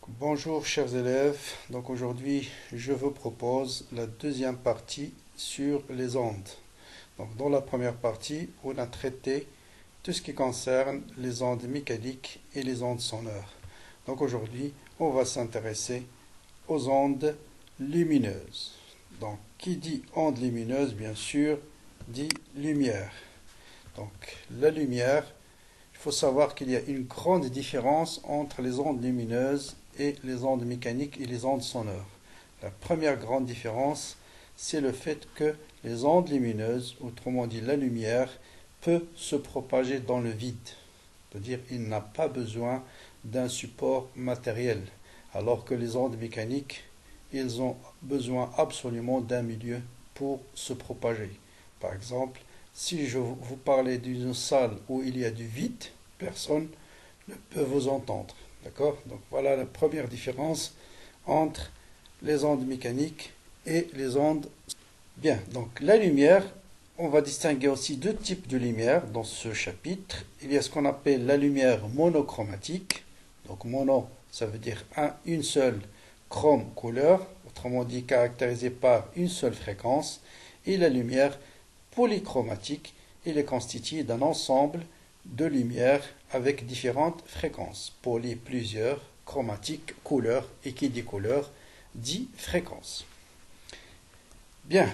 Bonjour chers élèves, donc aujourd'hui je vous propose la deuxième partie sur les ondes. Donc dans la première partie, on a traité tout ce qui concerne les ondes mécaniques et les ondes sonores. Donc aujourd'hui, on va s'intéresser aux ondes lumineuses. Donc qui dit onde lumineuse, bien sûr, dit lumière. Donc la lumière, il faut savoir qu'il y a une grande différence entre les ondes lumineuses et les ondes mécaniques et les ondes sonores. La première grande différence, c'est le fait que les ondes lumineuses, autrement dit la lumière, peut se propager dans le vide. C'est-à-dire qu'il n'a pas besoin d'un support matériel, alors que les ondes mécaniques, ils ont besoin absolument d'un milieu pour se propager. Par exemple, si je vous parlais d'une salle où il y a du vide, personne ne peut vous entendre. D'accord? Donc voilà la première différence entre les ondes mécaniques et les ondes. Bien, donc la lumière, on va distinguer aussi deux types de lumière dans ce chapitre. Il y a ce qu'on appelle la lumière monochromatique. Donc mono, ça veut dire une seule chrome couleur, autrement dit caractérisée par une seule fréquence. Et la lumière polychromatique, il est constitué d'un ensemble de lumière avec différentes fréquences. Poly, plusieurs, chromatique, couleur, et qui dit couleur dit fréquence. Bien.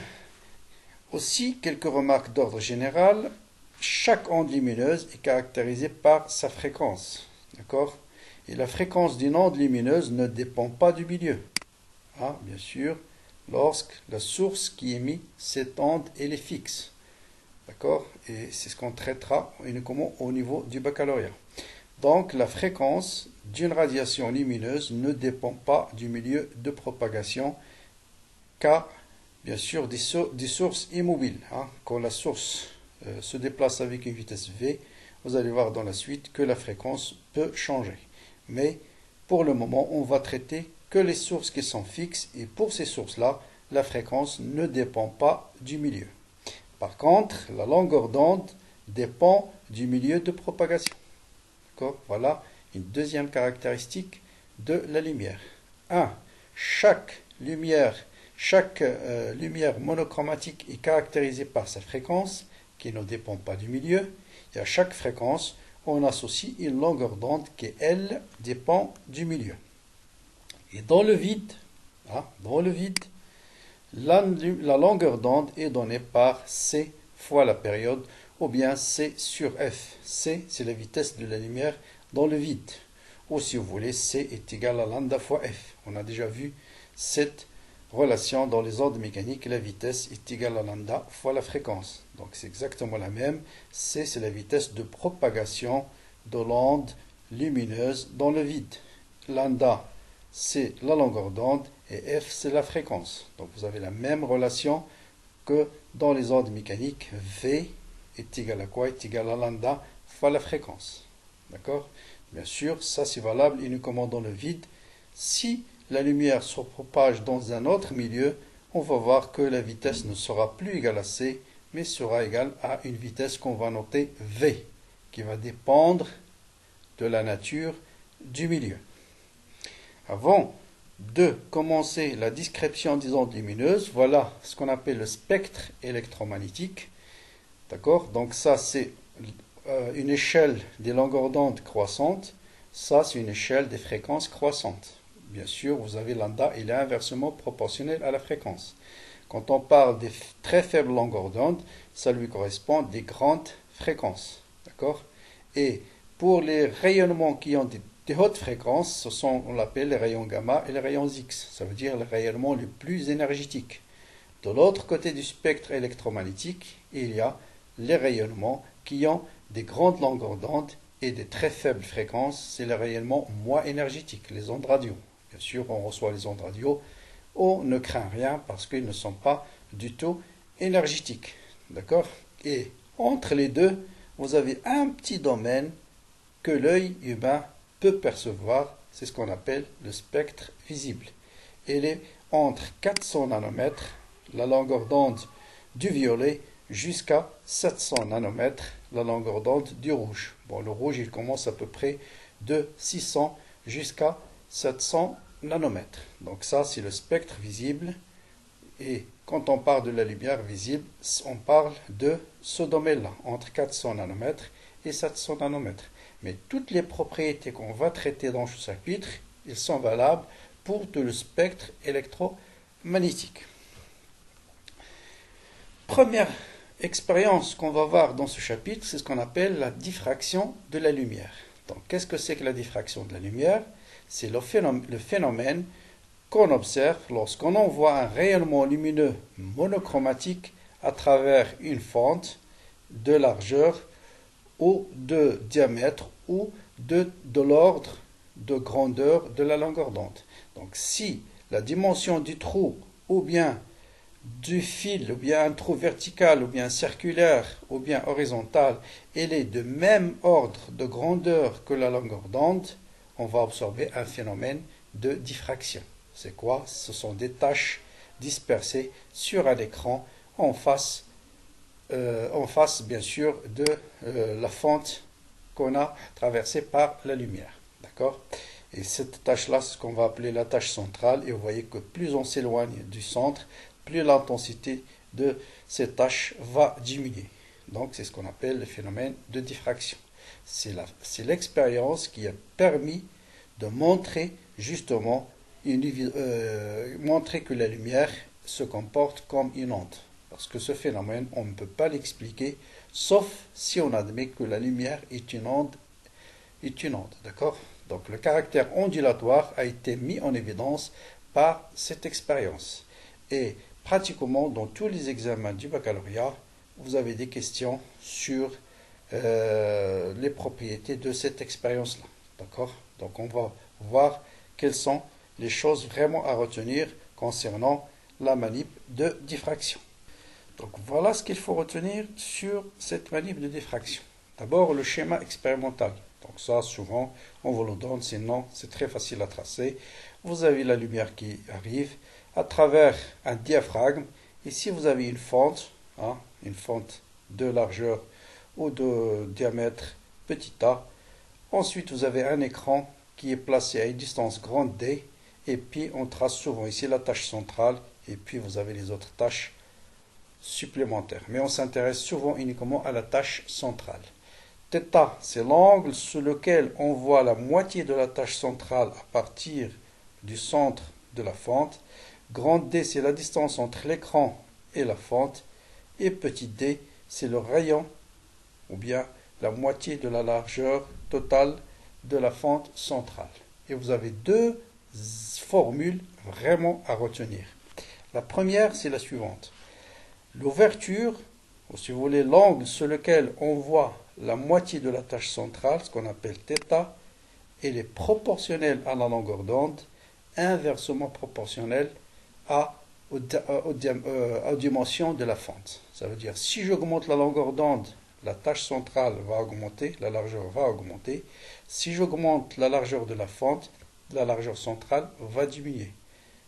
Aussi, quelques remarques d'ordre général. Chaque onde lumineuse est caractérisée par sa fréquence. D'accord? Et la fréquence d'une onde lumineuse ne dépend pas du milieu. Bien sûr, lorsque la source qui émet cette onde, elle est fixe. D'accord? Et c'est ce qu'on traitera uniquement au niveau du baccalauréat. Donc, la fréquence d'une radiation lumineuse ne dépend pas du milieu de propagation, car, bien sûr, des sources immobiles. Quand la source se déplace avec une vitesse v, vous allez voir dans la suite que la fréquence peut changer. Mais, pour le moment, on va traiter que les sources qui sont fixes, et pour ces sources-là, la fréquence ne dépend pas du milieu. Par contre, la longueur d'onde dépend du milieu de propagation. Voilà une deuxième caractéristique de la lumière. 1. Chaque lumière monochromatique est caractérisée par sa fréquence, qui ne dépend pas du milieu. Et à chaque fréquence, on associe une longueur d'onde qui, elle, dépend du milieu. Et dans le vide, la longueur d'onde est donnée par c fois la période, ou bien c sur f. C, c'est la vitesse de la lumière dans le vide. Ou si vous voulez, c est égal à lambda fois f. On a déjà vu cette relation dans les ondes mécaniques. La vitesse est égale à lambda fois la fréquence. Donc c'est exactement la même. C, c'est la vitesse de propagation de l'onde lumineuse dans le vide. Lambda, c'est la longueur d'onde et f, c'est la fréquence. Donc vous avez la même relation que dans les ondes mécaniques. V est égal à quoi? Est égal à lambda fois la fréquence. D'accord? Bien sûr, ça c'est valable uniquement dans le vide. Si la lumière se propage dans un autre milieu, on va voir que la vitesse ne sera plus égale à c, mais sera égale à une vitesse qu'on va noter v, qui va dépendre de la nature du milieu. Avant de commencer la description des ondes lumineuses, voilà ce qu'on appelle le spectre électromagnétique. D'accord? Donc ça, c'est une échelle des longueurs d'onde croissantes. Ça, c'est une échelle des fréquences croissantes. Bien sûr, vous avez lambda, il est inversement proportionnel à la fréquence. Quand on parle des très faibles longueurs d'onde, ça lui correspond des grandes fréquences. D'accord? Et pour les rayonnements qui ont des hautes fréquences, on l'appelle les rayons gamma et les rayons X. Ça veut dire les rayonnements les plus énergétiques. De l'autre côté du spectre électromagnétique, il y a les rayonnements qui ont des grandes longueurs d'onde et des très faibles fréquences. C'est les rayonnements moins énergétiques, les ondes radio. Bien sûr, on reçoit les ondes radio. On ne craint rien parce qu'ils ne sont pas du tout énergétiques. D'accord? Et entre les deux, vous avez un petit domaine que l'œil humain peut percevoir, c'est ce qu'on appelle le spectre visible. Il est entre 400 nanomètres, la longueur d'onde du violet, jusqu'à 700 nanomètres, la longueur d'onde du rouge. Bon, le rouge, il commence à peu près de 600 jusqu'à 700 nanomètres. Donc ça, c'est le spectre visible. Et quand on parle de la lumière visible, on parle de ce domaine-là, entre 400 nanomètres et 700 nanomètres. Mais toutes les propriétés qu'on va traiter dans ce chapitre, ils sont valables pour tout le spectre électromagnétique. Première expérience qu'on va voir dans ce chapitre, c'est ce qu'on appelle la diffraction de la lumière. Donc, qu'est-ce que c'est que la diffraction de la lumière? C'est le phénomène qu'on observe lorsqu'on envoie un rayonnement lumineux monochromatique à travers une fente de largeur ou de diamètre ou de l'ordre de grandeur de la longueur d'onde. Donc si la dimension du trou ou bien du fil, ou bien un trou vertical, ou bien circulaire, ou bien horizontal, elle est de même ordre de grandeur que la longueur d'onde, on va observer un phénomène de diffraction. C'est quoi? Ce sont des taches dispersées sur un écran en face bien sûr de la fente qu'on a traversée par la lumière. D'accord? Et cette tache-là, c'est ce qu'on va appeler la tache centrale. Et vous voyez que plus on s'éloigne du centre, plus l'intensité de cette tache va diminuer. Donc c'est ce qu'on appelle le phénomène de diffraction. C'est l'expérience qui a permis de montrer justement montrer que la lumière se comporte comme une onde. Parce que ce phénomène, on ne peut pas l'expliquer, sauf si on admet que la lumière est une onde. D'accord? Donc le caractère ondulatoire a été mis en évidence par cette expérience. Et pratiquement dans tous les examens du baccalauréat, vous avez des questions sur les propriétés de cette expérience-là. D'accord? Donc on va voir quelles sont les choses vraiment à retenir concernant la manip de diffraction. Donc voilà ce qu'il faut retenir sur cette manip de diffraction. D'abord le schéma expérimental. Donc ça souvent on vous le donne, sinon c'est très facile à tracer. Vous avez la lumière qui arrive à travers un diaphragme. Ici vous avez une fente de largeur ou de diamètre petit a. Ensuite vous avez un écran qui est placé à une distance grande d. Et puis on trace souvent ici la tâche centrale et puis vous avez les autres tâches supplémentaires. Mais on s'intéresse souvent uniquement à la tâche centrale. Θ, c'est l'angle sur lequel on voit la moitié de la tâche centrale à partir du centre de la fente. Grand D, c'est la distance entre l'écran et la fente. Et petit d, c'est le rayon ou bien la moitié de la largeur totale de la fente centrale. Et vous avez deux formules vraiment à retenir. La première, c'est la suivante. L'ouverture, ou si vous voulez, l'angle sur lequel on voit la moitié de la tâche centrale, ce qu'on appelle θ, elle est proportionnelle à la longueur d'onde, inversement proportionnelle aux dimensions de la fente. Ça veut dire, si j'augmente la longueur d'onde, la tâche centrale va augmenter, la largeur va augmenter. Si j'augmente la largeur de la fente, la largeur centrale va diminuer.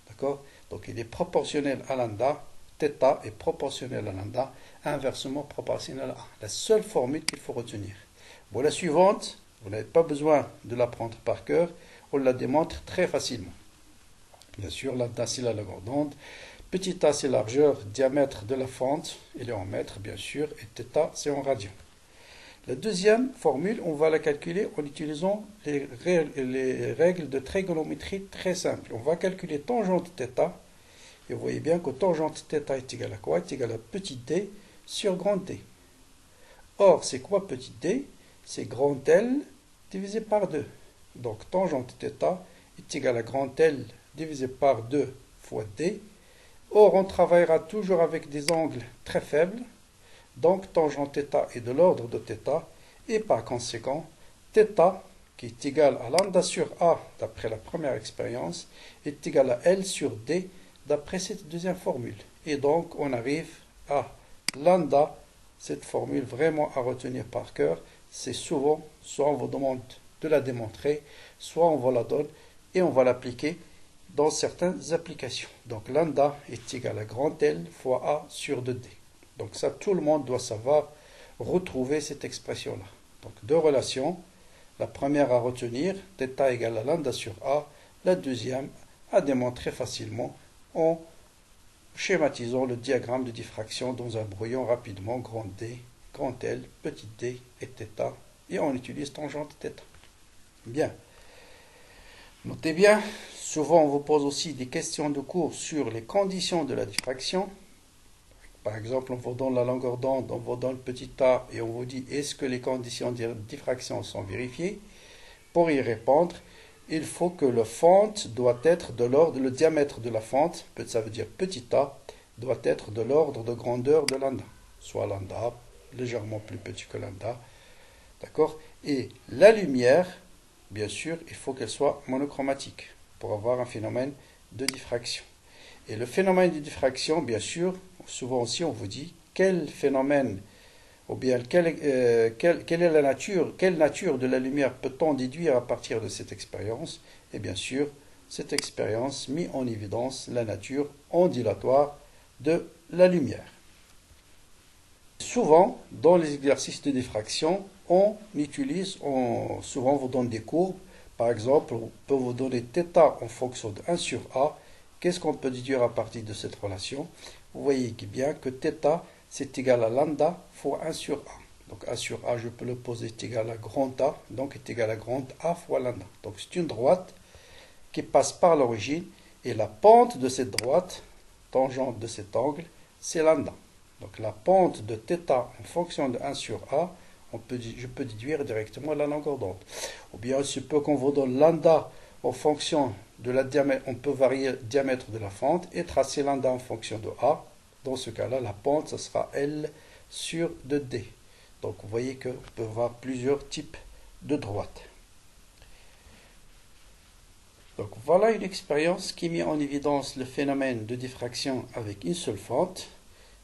D'accord? Donc il est proportionnel à lambda, θ est proportionnel à lambda, inversement proportionnel à 1. La seule formule qu'il faut retenir. Bon, la suivante, vous n'avez pas besoin de l'apprendre par cœur, on la démontre très facilement. Bien sûr, lambda c'est la longueur d'onde, petit a c'est la largeur, diamètre de la fente, il est en mètres bien sûr, et θ c'est en radians. La deuxième formule, on va la calculer en utilisant les règles de trigonométrie très simples. On va calculer tangente θ, et vous voyez bien que tangente θ est égal à quoi? Est égal à petit d sur grand D. Or, c'est quoi petit d? C'est grand L divisé par 2. Donc, tangente θ est égal à grand L divisé par 2 fois d. Or, on travaillera toujours avec des angles très faibles. Donc, tangente θ est de l'ordre de θ. Et par conséquent, θ, qui est égal à lambda sur A, d'après la première expérience, est égal à L sur D, d'après cette deuxième formule. Et donc, on arrive à lambda, cette formule vraiment à retenir par cœur. C'est souvent, soit on vous demande de la démontrer, soit on vous la donne et on va l'appliquer dans certaines applications. Donc, lambda est égal à grand L fois A sur 2D. Donc, ça, tout le monde doit savoir retrouver cette expression-là. Donc, deux relations. La première à retenir, θ égale à lambda sur A. la deuxième à démontrer facilement en schématisant le diagramme de diffraction dans un brouillon rapidement, grand D, grand L, petit d et θ, et on utilise tangente θ. Bien. Notez bien, souvent on vous pose aussi des questions de cours sur les conditions de la diffraction. Par exemple, on vous donne la longueur d'onde, on vous donne petit a et on vous dit est-ce que les conditions de diffraction sont vérifiées? Pour y répondre, il faut que la fente doit être de l'ordre, le diamètre de la fente, ça veut dire petit a, doit être de l'ordre de grandeur de lambda, soit lambda, légèrement plus petit que lambda, d'accord? Et la lumière, bien sûr, il faut qu'elle soit monochromatique pour avoir un phénomène de diffraction. Et le phénomène de diffraction, bien sûr, souvent aussi on vous dit quel phénomène, ou bien quelle est la nature, quelle nature de la lumière peut-on déduire à partir de cette expérience? Et bien sûr, cette expérience met en évidence la nature ondulatoire de la lumière. Souvent, dans les exercices de diffraction, on utilise, souvent on vous donne des courbes. Par exemple, on peut vous donner θ en fonction de 1 sur A. Qu'est-ce qu'on peut déduire à partir de cette relation? Vous voyez bien que θ, c'est égal à lambda fois 1 sur A. Donc 1 sur A, je peux le poser, est égal à grand A, donc est égal à grand A fois lambda. Donc c'est une droite qui passe par l'origine, et la pente de cette droite, tangente de cet angle, c'est lambda. Donc la pente de θ en fonction de 1 sur A, je peux déduire directement la longueur d'onde. Ou bien il se peut qu'on vous donne lambda en fonction de la diamètre, on peut varier le diamètre de la fente et tracer lambda en fonction de A. Dans ce cas-là, la pente, ce sera L sur 2D. Donc vous voyez qu'on peut avoir plusieurs types de droites. Donc voilà une expérience qui met en évidence le phénomène de diffraction avec une seule fente.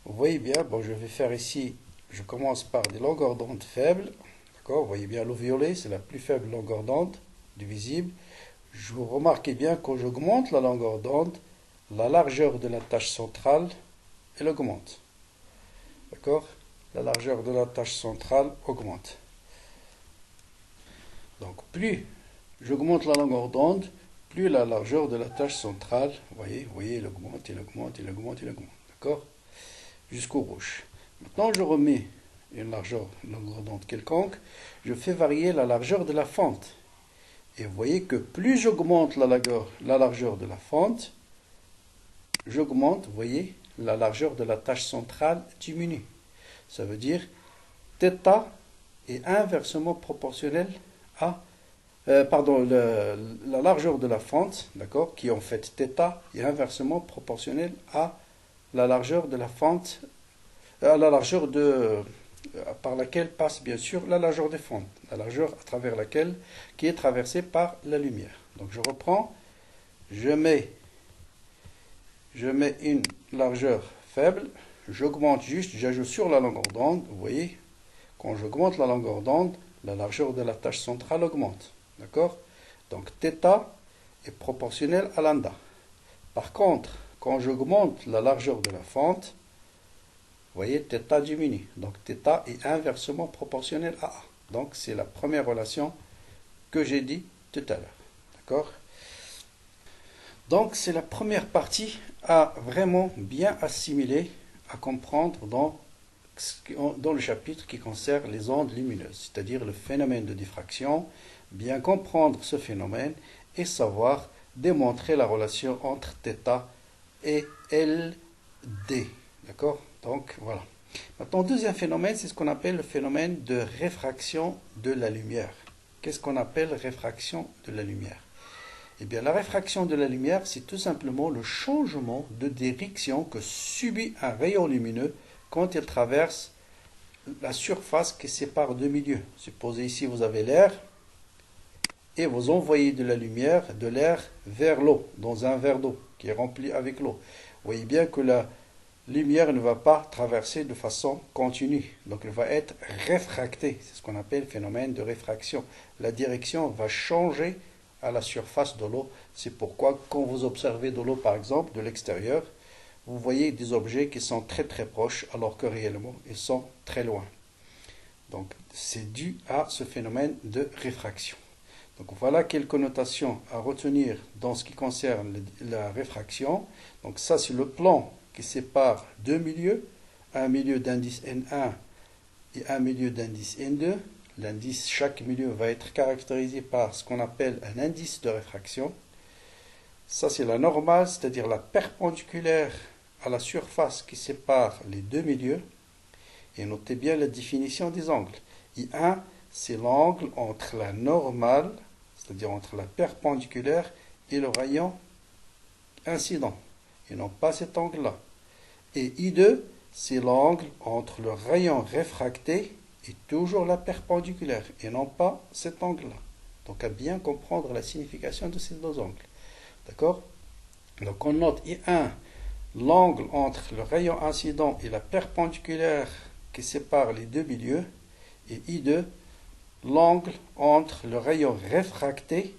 Vous voyez bien, bon, je vais faire ici, je commence par des longueurs d'onde faibles. D'accord, vous voyez bien, le violet, c'est la plus faible longueur d'onde du visible. Vous remarquez bien, quand j'augmente la longueur d'onde, la largeur de la tache centrale, elle augmente. D'accord? La largeur de la tache centrale augmente. Donc, plus j'augmente la longueur d'onde, plus la largeur de la tache centrale, vous voyez, elle augmente, elle augmente, elle augmente, elle augmente. D'accord? Jusqu'au rouge. Maintenant, je remets une longueur d'onde quelconque, je fais varier la largeur de la fente. Et vous voyez que plus j'augmente la largeur de la fente, j'augmente, vous voyez, la largeur de la tache centrale diminue. Ça veut dire θ est inversement proportionnel à, la largeur de la fente, d'accord, qui est en fait θ, est inversement proportionnelle à la largeur de la fente, à la largeur par laquelle passe bien sûr la largeur des fentes, la largeur à travers laquelle, qui est traversée par la lumière. Donc je reprends, je mets une largeur faible, j'augmente juste, j'ajoute sur la longueur d'onde, vous voyez, quand j'augmente la longueur d'onde, la largeur de la tache centrale augmente. D'accord? Donc θ est proportionnel à lambda. Par contre, quand j'augmente la largeur de la fente, vous voyez, θ diminue. Donc θ est inversement proportionnel à A. Donc c'est la première relation que j'ai dit tout à l'heure. D'accord? Donc c'est la première partie à vraiment bien assimiler, à comprendre dans le chapitre qui concerne les ondes lumineuses, c'est-à-dire le phénomène de diffraction, bien comprendre ce phénomène et savoir démontrer la relation entre θ et LD. D'accord? Donc voilà. Maintenant, deuxième phénomène, c'est ce qu'on appelle le phénomène de réfraction de la lumière. Qu'est-ce qu'on appelle réfraction de la lumière? Eh bien, la réfraction de la lumière, c'est tout simplement le changement de direction que subit un rayon lumineux quand il traverse la surface qui sépare deux milieux. Supposez ici, vous avez l'air et vous envoyez de la lumière, de l'air vers l'eau, dans un verre d'eau qui est rempli avec l'eau. Vous voyez bien que la lumière ne va pas traverser de façon continue. Donc, elle va être réfractée. C'est ce qu'on appelle le phénomène de réfraction. La direction va changer à la surface de l'eau. C'est pourquoi, quand vous observez de l'eau, par exemple, de l'extérieur, vous voyez des objets qui sont très très proches, alors que réellement, ils sont très loin. Donc, c'est dû à ce phénomène de réfraction. Donc voilà quelques notations à retenir dans ce qui concerne la réfraction. Donc ça c'est le plan qui sépare deux milieux, un milieu d'indice N1 et un milieu d'indice N2. L'indice, chaque milieu va être caractérisé par ce qu'on appelle un indice de réfraction. Ça c'est la normale, c'est-à-dire la perpendiculaire à la surface qui sépare les deux milieux. Et notez bien la définition des angles. I1, c'est l'angle entre la normale, c'est-à-dire entre la perpendiculaire et le rayon incident, et non pas cet angle-là. Et I2, c'est l'angle entre le rayon réfracté et toujours la perpendiculaire, et non pas cet angle-là. Donc à bien comprendre la signification de ces deux angles. D'accord? Donc on note I1, l'angle entre le rayon incident et la perpendiculaire qui sépare les deux milieux, et I2, l'angle entre le rayon réfracté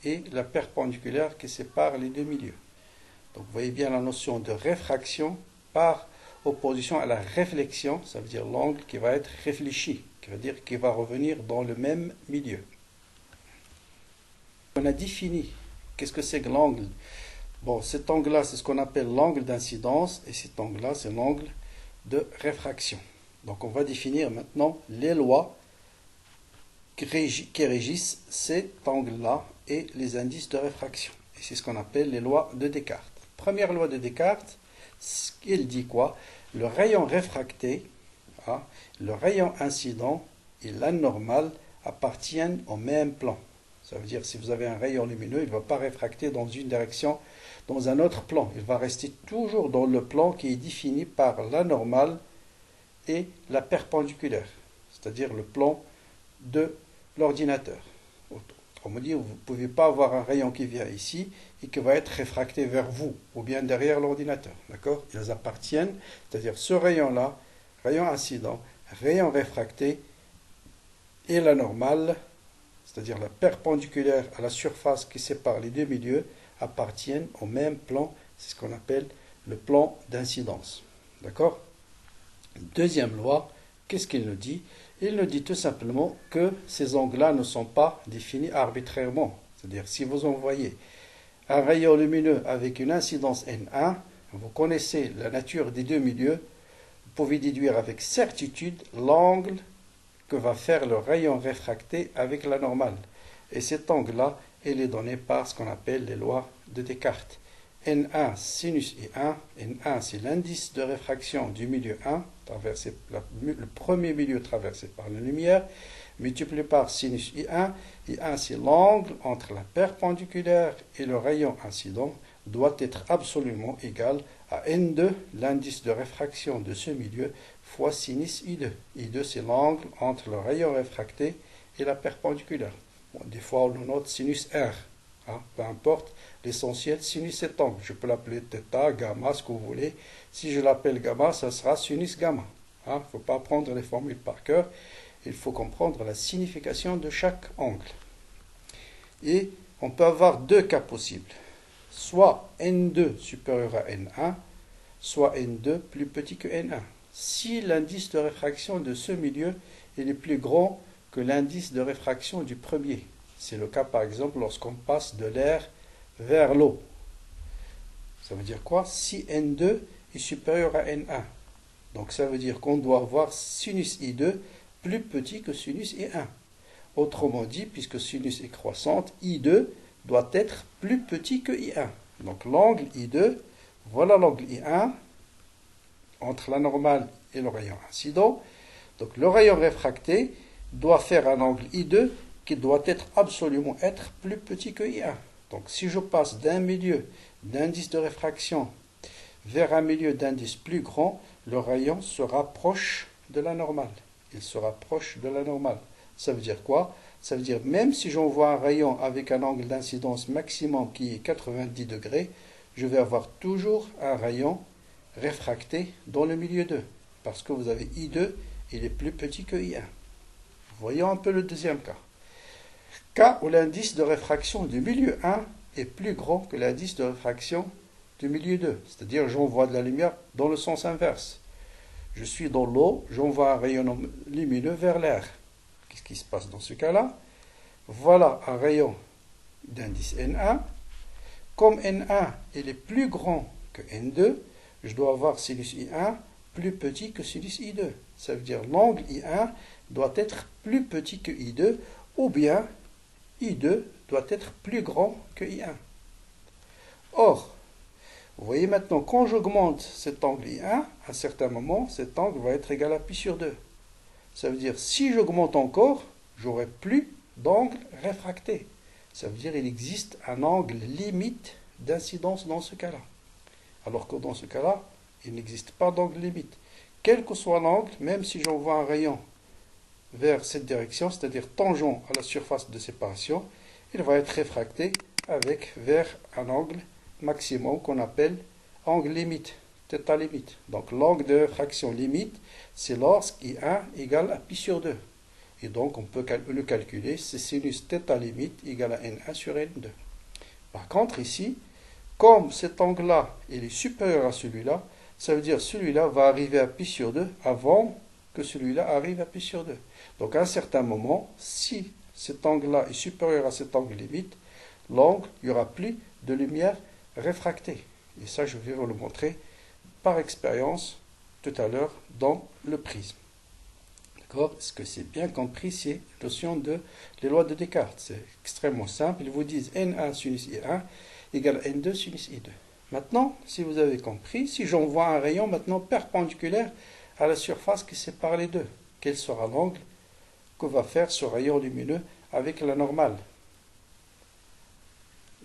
et la perpendiculaire qui sépare les deux milieux. Donc vous voyez bien la notion de réfraction par opposition à la réflexion, ça veut dire l'angle qui va être réfléchi, qui veut dire qu'il va revenir dans le même milieu. On a défini qu'est-ce que c'est que l'angle. Bon, cet angle-là, c'est ce qu'on appelle l'angle d'incidence, et cet angle-là, c'est l'angle de réfraction. Donc on va définir maintenant les lois qui régissent cet angle-là et les indices de réfraction. Et c'est ce qu'on appelle les lois de Descartes. Première loi de Descartes, il dit quoi? Le rayon réfracté, le rayon incident et l'anormal appartiennent au même plan. Ça veut dire si vous avez un rayon lumineux, il ne va pas réfracter dans une direction, dans un autre plan. Il va rester toujours dans le plan qui est défini par l'anormal et la perpendiculaire, c'est-à-dire le plan de l'ordinateur. Autrement dit, vous ne pouvez pas avoir un rayon qui vient ici et qui va être réfracté vers vous ou bien derrière l'ordinateur. D'accord? Ils appartiennent, c'est-à-dire ce rayon-là, rayon incident, rayon réfracté et la normale, c'est-à-dire la perpendiculaire à la surface qui sépare les deux milieux, appartiennent au même plan. C'est ce qu'on appelle le plan d'incidence. D'accord? Deuxième loi, qu'est-ce qu'il nous dit? Il nous dit tout simplement que ces angles-là ne sont pas définis arbitrairement. C'est-à-dire, si vous envoyez un rayon lumineux avec une incidence N1, vous connaissez la nature des deux milieux, vous pouvez déduire avec certitude l'angle que va faire le rayon réfracté avec la normale. Et cet angle-là, il est donné par ce qu'on appelle les lois de Descartes. N1 sinus I1, N1 c'est l'indice de réfraction du milieu 1, le premier milieu traversé par la lumière, multiplié par sinus I1, I1 c'est l'angle entre la perpendiculaire et le rayon incident, doit être absolument égal à N2, l'indice de réfraction de ce milieu, fois sinus I2. I2 c'est l'angle entre le rayon réfracté et la perpendiculaire. Bon, des fois on le note sinus R. Peu importe, l'essentiel, sinus cet angle. Je peux l'appeler θ, gamma, ce que vous voulez. Si je l'appelle gamma, ça sera sinus gamma. Il ne faut pas prendre les formules par cœur. Il faut comprendre la signification de chaque angle. Et on peut avoir deux cas possibles. Soit N2 supérieur à N1, soit N2 plus petit que N1. Si l'indice de réfraction de ce milieu est plus grand que l'indice de réfraction du premier. C'est le cas par exemple lorsqu'on passe de l'air vers l'eau. Ça veut dire quoi? Si N2 est supérieur à N1. Donc ça veut dire qu'on doit avoir sinus I2 plus petit que sinus I1. Autrement dit, puisque sinus est croissante, I2 doit être plus petit que I1. Donc l'angle I2, voilà l'angle I1 entre la normale et le rayon incident. Donc le rayon réfracté doit faire un angle I2 qui doit absolument être plus petit que I1. Donc si je passe d'un milieu d'indice de réfraction vers un milieu d'indice plus grand, le rayon se rapproche de la normale. Il se rapproche de la normale. Ça veut dire quoi? Ça veut dire même si j'envoie un rayon avec un angle d'incidence maximum qui est 90 degrés, je vais avoir toujours un rayon réfracté dans le milieu 2. Parce que vous avez I2, il est plus petit que I1. Voyons un peu le deuxième cas. Cas où l'indice de réfraction du milieu 1 est plus grand que l'indice de réfraction du milieu 2. C'est-à-dire j'envoie de la lumière dans le sens inverse. Je suis dans l'eau, j'envoie un rayon lumineux vers l'air. Qu'est-ce qui se passe dans ce cas-là? voilà un rayon d'indice N1. Comme N1 il est plus grand que N2, je dois avoir sinus I1 plus petit que sinus I2. Ça veut dire l'angle I1 doit être plus petit que I2, ou bien I2 doit être plus grand que I1. Or, vous voyez maintenant, quand j'augmente cet angle I1, à un certain moment, cet angle va être égal à pi sur 2. Ça veut dire, si j'augmente encore, j'aurai plus d'angle réfracté. Ça veut dire qu'il existe un angle limite d'incidence dans ce cas-là. Alors que dans ce cas-là, il n'existe pas d'angle limite. Quel que soit l'angle, même si j'envoie un rayon vers cette direction, c'est-à-dire tangent à la surface de séparation, il va être réfracté vers un angle maximum qu'on appelle angle limite, θ limite. Donc l'angle de réfraction limite, c'est lorsque I1 égale à pi sur 2. Et donc on peut le calculer, c'est sinus θ limite égale à N1 sur N2. Par contre ici, comme cet angle-là il est supérieur à celui-là, ça veut dire celui-là va arriver à pi sur 2 avant que celui-là arrive à pi sur 2. Donc à un certain moment, si cet angle-là est supérieur à cet angle limite, l'angle, il n'y aura plus de lumière réfractée. Et ça, je vais vous le montrer par expérience tout à l'heure dans le prisme. D'accord? Est-ce que c'est bien compris ces notions de les lois de Descartes? C'est extrêmement simple. Ils vous disent N1 sinus I1 égale N2 sinus I2. Maintenant, si vous avez compris, si j'envoie un rayon maintenant perpendiculaire à la surface qui sépare les deux, quel sera l'angle que va faire ce rayon lumineux avec la normale?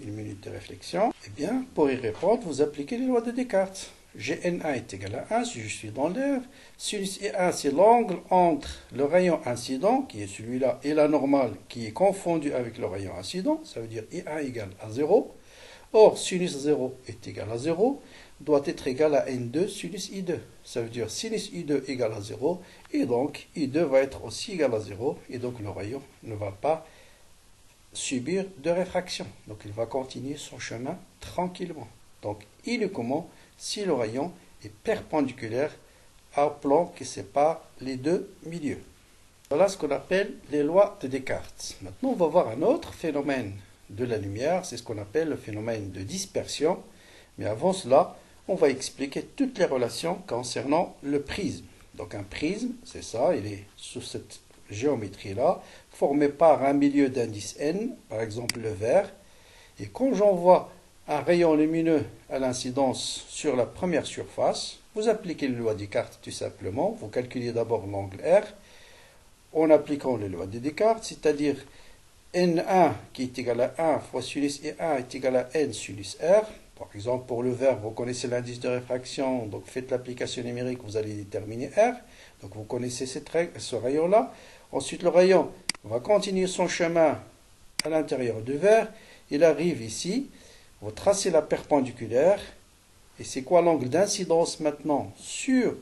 Une minute de réflexion. Eh bien, pour y répondre, vous appliquez les lois de Descartes. Gn1 est égal à 1 si je suis dans l'air. Sinus I1, c'est l'angle entre le rayon incident, qui est celui-là, et la normale, qui est confondue avec le rayon incident. Ça veut dire I1 égale à 0. Or, sinus 0 est égal à 0, doit être égal à N2 sinus I2. Ça veut dire sinus I2 égale à 0, et donc I2 va être aussi égal à 0, et donc le rayon ne va pas subir de réfraction. Donc il va continuer son chemin tranquillement. Donc uniquement si le rayon est perpendiculaire au plan qui sépare les deux milieux. Voilà ce qu'on appelle les lois de Descartes. Maintenant on va voir un autre phénomène de la lumière, c'est ce qu'on appelle le phénomène de dispersion. Mais avant cela, on va expliquer toutes les relations concernant le prisme. Donc un prisme, c'est ça, il est sous cette géométrie-là, formé par un milieu d'indice n, par exemple le vert. Et quand j'envoie un rayon lumineux à l'incidence sur la première surface, vous appliquez les lois de Descartes tout simplement. Vous calculez d'abord l'angle R en appliquant les lois de Descartes, c'est-à-dire N1 qui est égal à 1 fois sinus I1 est égal à N sinus R. Par exemple, pour le vert, vous connaissez l'indice de réfraction, donc faites l'application numérique, vous allez déterminer R. Donc vous connaissez ce rayon-là. Ensuite, le rayon va continuer son chemin à l'intérieur du verre. Il arrive ici. Vous tracez la perpendiculaire. Et c'est quoi l'angle d'incidence maintenant sur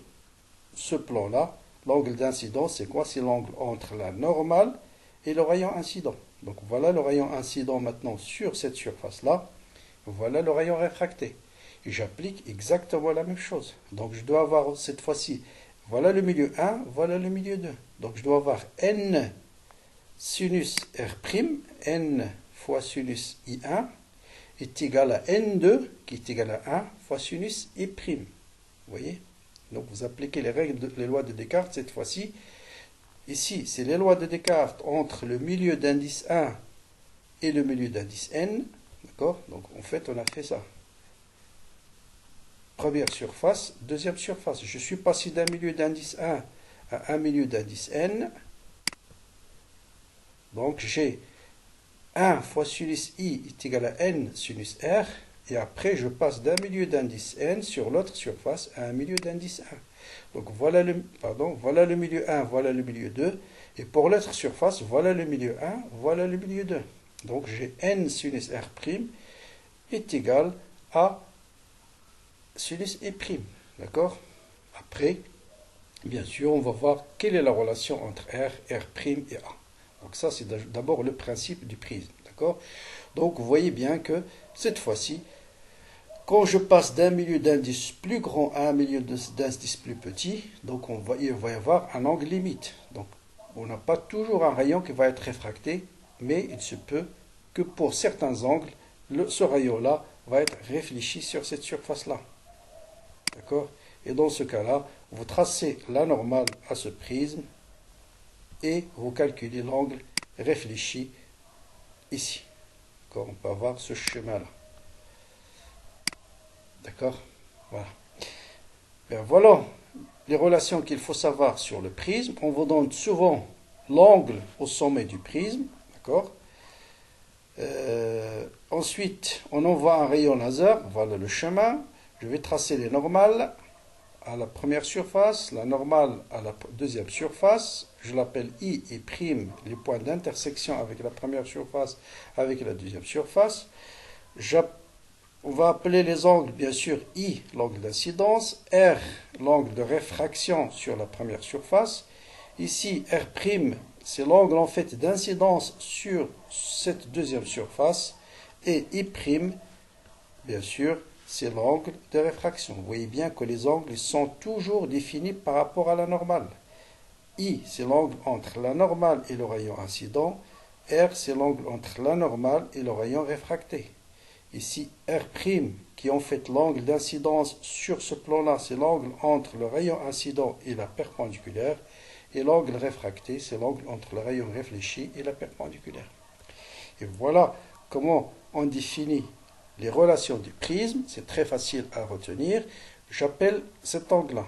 ce plan-là? L'angle d'incidence, c'est quoi? C'est l'angle entre la normale et le rayon incident. Donc voilà le rayon incident maintenant sur cette surface-là. Voilà le rayon réfracté. Et j'applique exactement la même chose. Donc je dois avoir cette fois-ci, voilà le milieu 1, voilà le milieu 2. Donc je dois avoir n sinus R', n fois sinus I1 est égal à n2 qui est égal à 1 fois sinus I'. Vous voyez? Donc vous appliquez les règles, les lois de Descartes cette fois-ci. Ici, c'est les lois de Descartes entre le milieu d'indice 1 et le milieu d'indice n. D'accord? Donc en fait, on a fait ça. Première surface, deuxième surface. Je suis passé d'un milieu d'indice 1 à un milieu d'indice n. Donc j'ai 1 fois sinus I est égal à n sinus R. Et après, je passe d'un milieu d'indice n sur l'autre surface à un milieu d'indice 1. Donc voilà voilà le milieu 1, voilà le milieu 2. Et pour l'autre surface, voilà le milieu 1, voilà le milieu 2. Donc j'ai n sinus R' est égal à sinus I'. D'accord? Après, bien sûr, on va voir quelle est la relation entre R, R' et A. Donc ça, c'est d'abord le principe du prisme. D'accord? Donc vous voyez bien que cette fois-ci, quand je passe d'un milieu d'indice plus grand à un milieu d'indice plus petit, donc il va y avoir un angle limite. Donc on n'a pas toujours un rayon qui va être réfracté mais il se peut que pour certains angles, ce rayon-là va être réfléchi sur cette surface-là. D'accord? Et dans ce cas-là, vous tracez la normale à ce prisme et vous calculez l'angle réfléchi ici. D'accord? On peut avoir ce schéma-là. D'accord? Voilà. Bien, voilà les relations qu'il faut savoir sur le prisme. On vous donne souvent l'angle au sommet du prisme. D'accord? Ensuite, on envoie un rayon laser. Voilà le chemin. Je vais tracer les normales à la première surface, la normale à la deuxième surface. Je l'appelle I et prime, les points d'intersection avec la première surface, avec la deuxième surface. On va appeler les angles, bien sûr, I, l'angle d'incidence, R, l'angle de réfraction sur la première surface. Ici, R', c'est l'angle en fait d'incidence sur cette deuxième surface. Et I', bien sûr, c'est l'angle de réfraction. Vous voyez bien que les angles sont toujours définis par rapport à la normale. I, c'est l'angle entre la normale et le rayon incident. R, c'est l'angle entre la normale et le rayon réfracté. Ici, R', qui est en fait l'angle d'incidence sur ce plan-là, c'est l'angle entre le rayon incident et la perpendiculaire. Et l'angle réfracté, c'est l'angle entre le rayon réfléchi et la perpendiculaire. Et voilà comment on définit les relations du prisme. C'est très facile à retenir. J'appelle cet angle-là.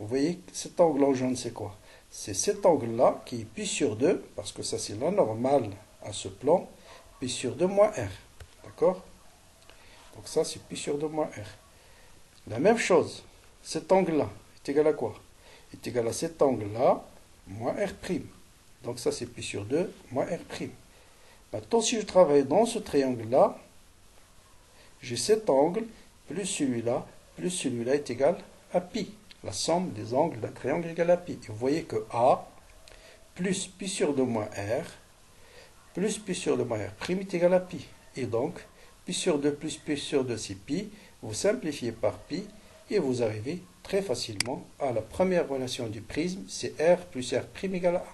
Vous voyez, cet angle en jaune, c'est quoi? C'est cet angle-là qui est pi sur 2, parce que ça c'est la normale à ce plan, pi sur 2 moins R. D'accord? Donc ça, c'est pi sur 2 moins R. La même chose, cet angle-là est égal à quoi? Est égal à cet angle-là moins R'. Donc ça, c'est pi sur 2 moins R'. Maintenant, si je travaille dans ce triangle-là, j'ai cet angle plus celui-là est égal à pi. La somme des angles d'un triangle est égale à pi. Et vous voyez que A plus pi sur 2 moins R plus pi sur 2 moins R' est égal à pi. Et donc, pi sur 2 plus pi sur 2, c'est pi. Vous simplifiez par pi et vous arrivez très facilement à la première relation du prisme, c'est R plus R' égale à A.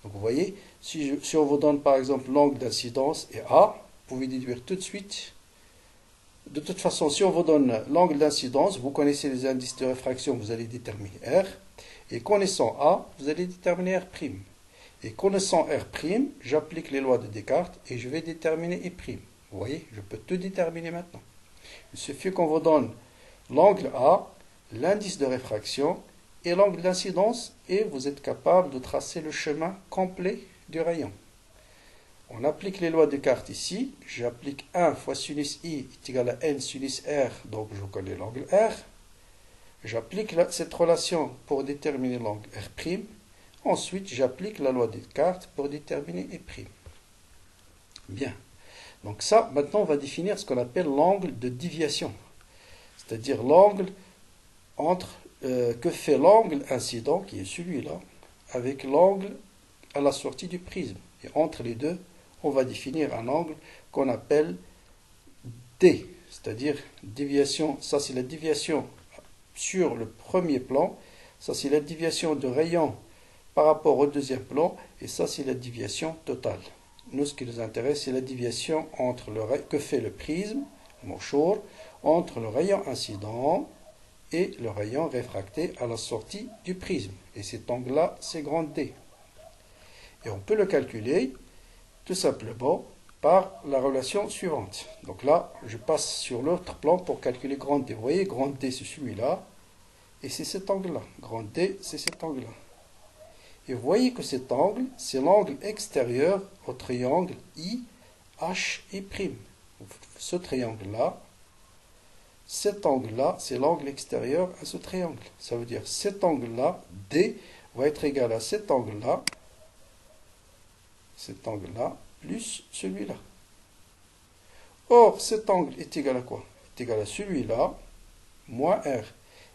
Donc vous voyez, si on vous donne par exemple l'angle d'incidence et A, vous pouvez déduire tout de suite. De toute façon, si on vous donne l'angle d'incidence, vous connaissez les indices de réfraction, vous allez déterminer R. Et connaissant A, vous allez déterminer R'. Et connaissant R', j'applique les lois de Descartes et je vais déterminer I'. Vous voyez, je peux tout déterminer maintenant. Il suffit qu'on vous donne l'angle A, l'indice de réfraction et l'angle d'incidence et vous êtes capable de tracer le chemin complet du rayon. On applique les lois de Descartes ici. J'applique 1 fois sinus I est égal à N sinus R, donc je connais l'angle R. J'applique cette relation pour déterminer l'angle R'. Ensuite, j'applique la loi de Descartes pour déterminer I'. Bien. Donc ça, maintenant, on va définir ce qu'on appelle l'angle de déviation. C'est-à-dire l'angle que fait l'angle incident, qui est celui-là, avec l'angle à la sortie du prisme. Et entre les deux, on va définir un angle qu'on appelle D, c'est-à-dire déviation. Ça, c'est la déviation sur le premier plan. Ça, c'est la déviation de rayon par rapport au deuxième plan. Et ça, c'est la déviation totale. Nous, ce qui nous intéresse, c'est la déviation que fait le prisme, mon shore, entre le rayon incident et le rayon réfracté à la sortie du prisme. Et cet angle-là, c'est grand D. Et on peut le calculer tout simplement par la relation suivante. Donc là, je passe sur l'autre plan pour calculer grand D. Vous voyez, grand D, c'est celui-là, et c'est cet angle-là. Grand D, c'est cet angle-là. Et vous voyez que cet angle, c'est l'angle extérieur au triangle IHI'. Ce triangle-là, cet angle-là, c'est l'angle extérieur à ce triangle. Ça veut dire cet angle-là, D, va être égal à cet angle-là, plus celui-là. Or, cet angle est égal à quoi? Est égal à celui-là, moins R.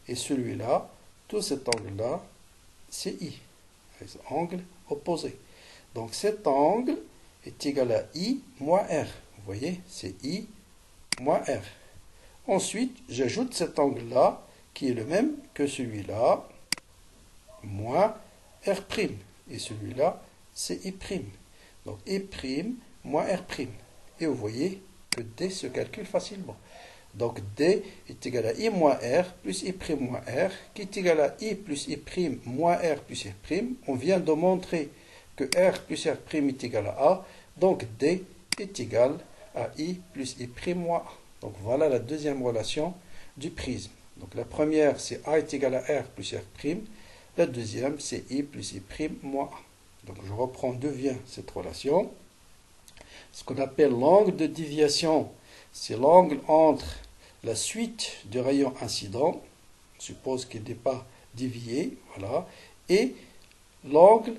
Et celui-là, tout cet angle-là, c'est I. C'est angle opposé. Donc cet angle est égal à I moins R. Vous voyez, c'est I moins R. Ensuite, j'ajoute cet angle-là, qui est le même que celui-là, moins R'. Et celui-là, c'est I'. Donc I' moins R'. Et vous voyez que D se calcule facilement. Donc D est égal à I moins R plus I' moins R, qui est égal à I plus I' moins R plus R'. On vient de montrer que R plus R' est égal à A. Donc D est égal à I plus I' moins A. Donc voilà la deuxième relation du prisme. Donc la première, c'est A est égal à R plus R'. La deuxième, c'est I plus I' moins A. Donc je reprends d'où vient cette relation. Ce qu'on appelle l'angle de déviation, c'est l'angle entre la suite du rayon incident, on suppose qu'il n'est pas dévié, voilà, et l'angle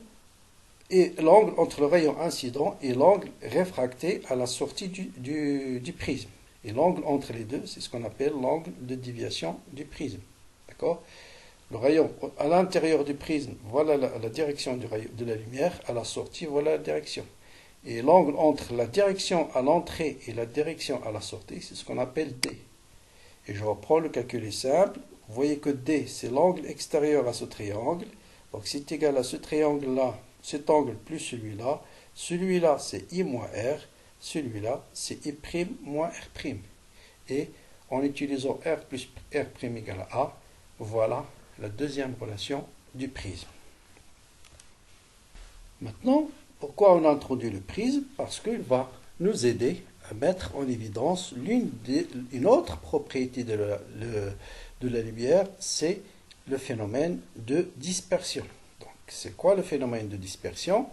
entre le rayon incident et l'angle réfracté à la sortie du prisme. Et l'angle entre les deux, c'est ce qu'on appelle l'angle de déviation du prisme. D'accord? Le rayon à l'intérieur du prisme, voilà la direction de la lumière, à la sortie, voilà la direction. Et l'angle entre la direction à l'entrée et la direction à la sortie, c'est ce qu'on appelle D. Et je reprends, le calcul est simple. Vous voyez que D, c'est l'angle extérieur à ce triangle. Donc c'est égal à ce triangle-là, cet angle plus celui-là. Celui-là, c'est I moins R. Celui-là, c'est I' moins R'. Et en utilisant R plus R' égale à A, voilà la deuxième relation du prisme. Maintenant, pourquoi on a introduit le prisme? Parce qu'il va nous aider à mettre en évidence une autre propriété de la lumière, c'est le phénomène de dispersion. Donc, c'est quoi le phénomène de dispersion?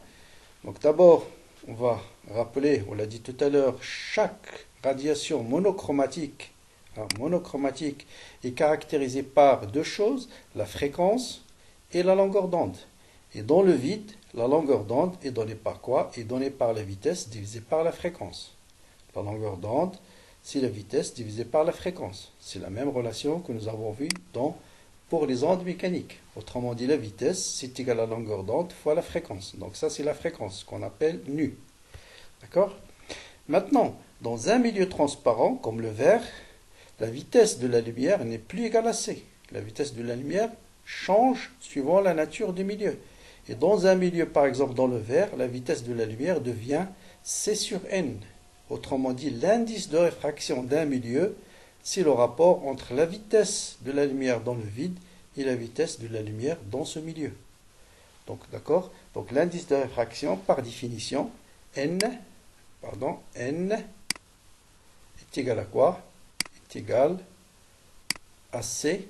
Donc, d'abord, on va rappeler, on l'a dit tout à l'heure, chaque radiation monochromatique est caractérisée par deux choses, la fréquence et la longueur d'onde. Et dans le vide, la longueur d'onde est donnée par quoi? Est donnée par la vitesse divisée par la fréquence. La longueur d'onde, c'est la vitesse divisée par la fréquence. C'est la même relation que nous avons vue pour les ondes mécaniques. Autrement dit, la vitesse, c'est égal à la longueur d'onde fois la fréquence. Donc ça, c'est la fréquence qu'on appelle nu. D'accord? Maintenant, dans un milieu transparent, comme le verre, la vitesse de la lumière n'est plus égale à C. La vitesse de la lumière change suivant la nature du milieu. Et dans un milieu, par exemple dans le verre, la vitesse de la lumière devient C sur N. Autrement dit, l'indice de réfraction d'un milieu, c'est le rapport entre la vitesse de la lumière dans le vide et la vitesse de la lumière dans ce milieu. Donc, d'accord? Donc, l'indice de réfraction, par définition, N est égal à quoi? Est égal à C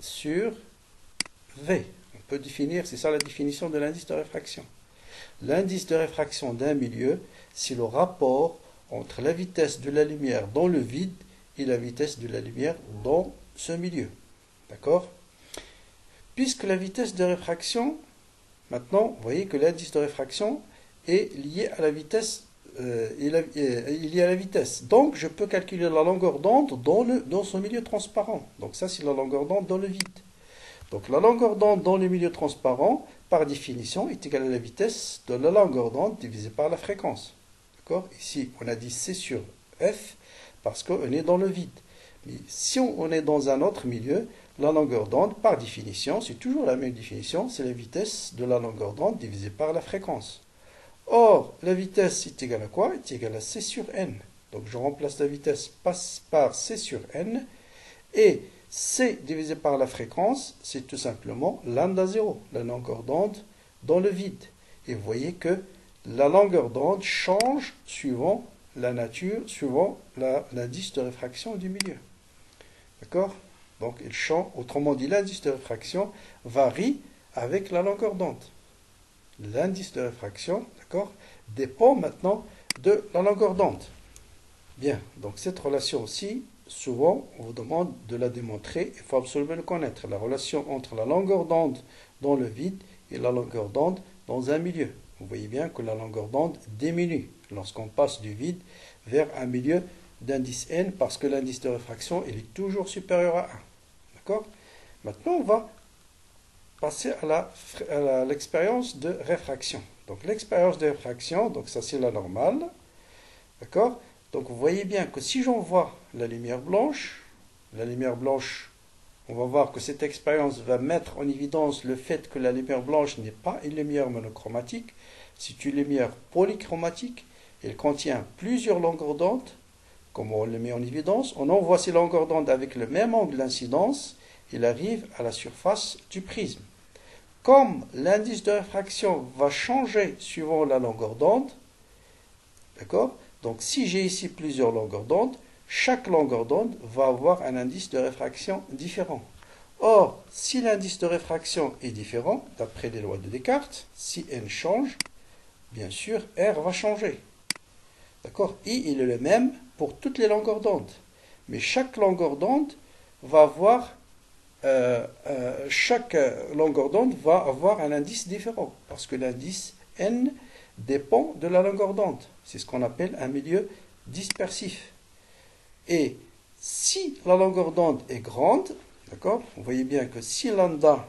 sur V. On peut définir, c'est ça la définition de l'indice de réfraction. L'indice de réfraction d'un milieu, c'est le rapport entre la vitesse de la lumière dans le vide et la vitesse de la lumière dans ce milieu. D'accord? Puisque la vitesse de réfraction, maintenant, vous voyez que l'indice de réfraction est lié à la vitesse. Donc, je peux calculer la longueur d'onde dans ce milieu transparent. Donc, ça, c'est la longueur d'onde dans le vide. Donc, la longueur d'onde dans le milieu transparent, par définition, est égale à la vitesse de la longueur d'onde divisée par la fréquence. D'accord? Ici, on a dit C sur F parce qu'on est dans le vide. Mais si on est dans un autre milieu, la longueur d'onde, par définition, c'est toujours la même définition, c'est la vitesse de la longueur d'onde divisée par la fréquence. Or, la vitesse est égale à quoi? Est égale à C sur N. Donc, je remplace la vitesse par C sur N. Et C divisé par la fréquence, c'est tout simplement lambda 0, la longueur d'onde dans le vide. Et vous voyez que la longueur d'onde change suivant la nature, suivant l'indice de réfraction du milieu. D'accord? Donc, il change, autrement dit, l'indice de réfraction varie avec la longueur d'onde. L'indice de réfraction, d'accord, dépend maintenant de la longueur d'onde. Bien, donc cette relation aussi, souvent, on vous demande de la démontrer, il faut absolument le connaître, la relation entre la longueur d'onde dans le vide et la longueur d'onde dans un milieu. Vous voyez bien que la longueur d'onde diminue lorsqu'on passe du vide vers un milieu d'indice n, parce que l'indice de réfraction il est toujours supérieur à 1. D'accord? Maintenant, on va passer à l'expérience de réfraction. Donc l'expérience de réfraction, donc ça c'est la normale. D'accord? Donc vous voyez bien que si j'envoie la lumière blanche On va voir que cette expérience va mettre en évidence le fait que la lumière blanche n'est pas une lumière monochromatique, c'est une lumière polychromatique. Elle contient plusieurs longueurs d'onde. Comme on le met en évidence, on envoie ces longueurs d'onde avec le même angle d'incidence. Il arrive à la surface du prisme. Comme l'indice de réfraction va changer suivant la longueur d'onde, d'accord? Donc si j'ai ici plusieurs longueurs d'onde, chaque longueur d'onde va avoir un indice de réfraction différent. Or, si l'indice de réfraction est différent, d'après les lois de Descartes, si n change, bien sûr, r va changer. D'accord? I, il est le même pour toutes les longueurs d'onde. Mais chaque longueur d'onde va avoir chaque longueur d'onde va avoir un indice différent, parce que l'indice n dépend de la longueur d'onde. C'est ce qu'on appelle un milieu dispersif. Et si la longueur d'onde est grande, d'accord, vous voyez bien que si lambda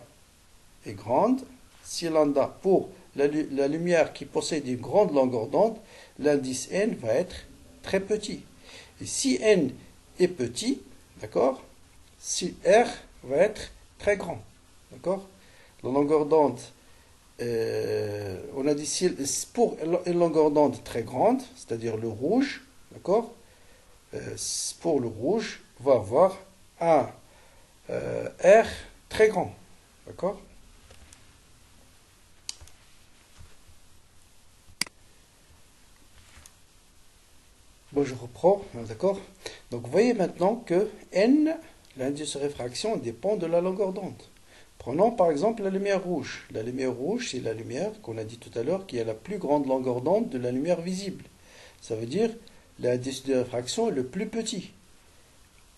est grande, si lambda pour la lumière qui possède une grande longueur d'onde, l'indice n va être très petit. Et si n est petit, d'accord, si r va être très grand. D'accord? La longueur d'onde, on a dit pour une longueur d'onde très grande, c'est-à-dire le rouge, d'accord? Pour le rouge, va avoir un R très grand. D'accord? Bon, je reprends, d'accord? Donc, vous voyez maintenant que N, l'indice de réfraction, dépend de la longueur d'onde. Prenons par exemple la lumière rouge. La lumière rouge, c'est la lumière qu'on a dit tout à l'heure qui a la plus grande longueur d'onde de la lumière visible. Ça veut dire l'indice de réfraction est le plus petit.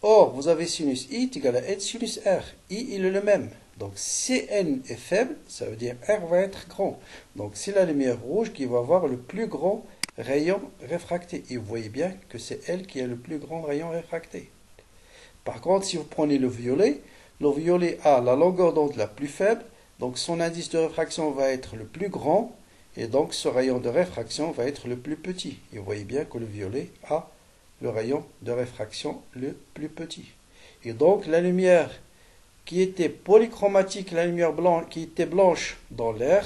Or, vous avez sinus I est égal à n sinus R. I, il est le même. Donc, si N est faible, ça veut dire R va être grand. Donc, c'est la lumière rouge qui va avoir le plus grand rayon réfracté. Et vous voyez bien que c'est elle qui a le plus grand rayon réfracté. Par contre, si vous prenez le violet a la longueur d'onde la plus faible, donc son indice de réfraction va être le plus grand, et donc ce rayon de réfraction va être le plus petit. Et vous voyez bien que le violet a le rayon de réfraction le plus petit. Et donc la lumière qui était polychromatique, la lumière blanche, qui était blanche dans l'air,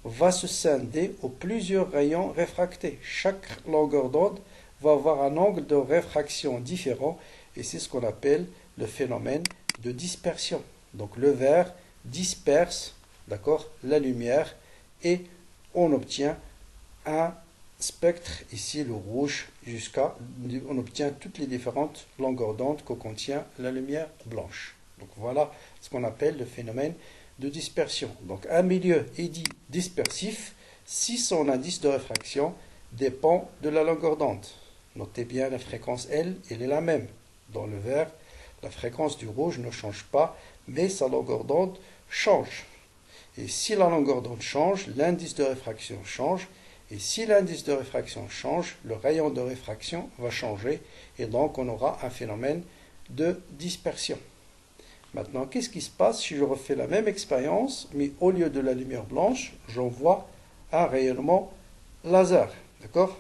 va se scinder aux plusieurs rayons réfractés. Chaque longueur d'onde va avoir un angle de réfraction différent, et c'est ce qu'on appelle le phénomène de dispersion. Donc le vert disperse, d'accord, la lumière, et on obtient un spectre, ici le rouge, on obtient toutes les différentes longueurs d'onde que contient la lumière blanche. Donc voilà ce qu'on appelle le phénomène de dispersion. Donc un milieu est dit dispersif si son indice de réfraction dépend de la longueur d'onde. Notez bien la fréquence L, elle est la même. Dans le vert, la fréquence du rouge ne change pas, mais sa longueur d'onde change. Et si la longueur d'onde change, l'indice de réfraction change. Et si l'indice de réfraction change, le rayon de réfraction va changer. Et donc, on aura un phénomène de dispersion. Maintenant, qu'est-ce qui se passe si je refais la même expérience, mais au lieu de la lumière blanche, j'envoie un rayonnement laser. D'accord?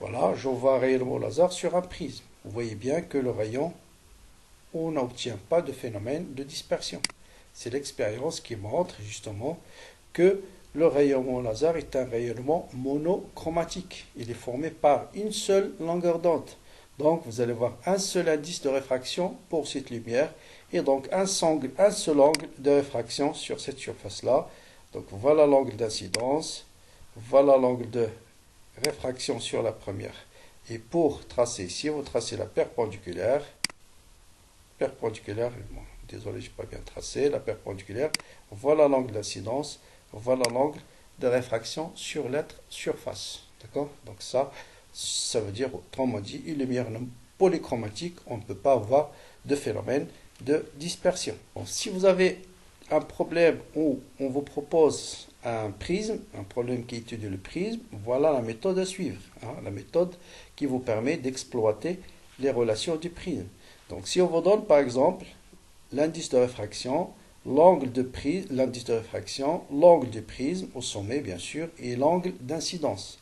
Voilà, j'envoie un rayonnement laser sur un prisme. Vous voyez bien que le rayon, on n'obtient pas de phénomène de dispersion. C'est l'expérience qui montre justement que le rayonnement laser est un rayonnement monochromatique. Il est formé par une seule longueur d'onde. Donc vous allez voir un seul indice de réfraction pour cette lumière et donc un seul angle de réfraction sur cette surface-là. Donc voilà l'angle d'incidence, voilà l'angle de réfraction sur la première. Et pour tracer ici, vous tracez la perpendiculaire, bon, désolé, je n'ai pas bien tracé, la perpendiculaire, voilà l'angle d'incidence, voilà l'angle de réfraction sur l'être surface. D'accord? Donc ça veut dire, autrement dit, une lumière polychromatique, on ne peut pas avoir de phénomène de dispersion. Bon, si vous avez un problème où on vous propose un prisme, un problème qui étudie le prisme, voilà la méthode à suivre, hein, la méthode qui vous permet d'exploiter les relations du prisme. Donc si on vous donne par exemple l'indice de réfraction, l'angle de prisme, l'indice de réfraction, l'angle du prisme au sommet bien sûr, et l'angle d'incidence.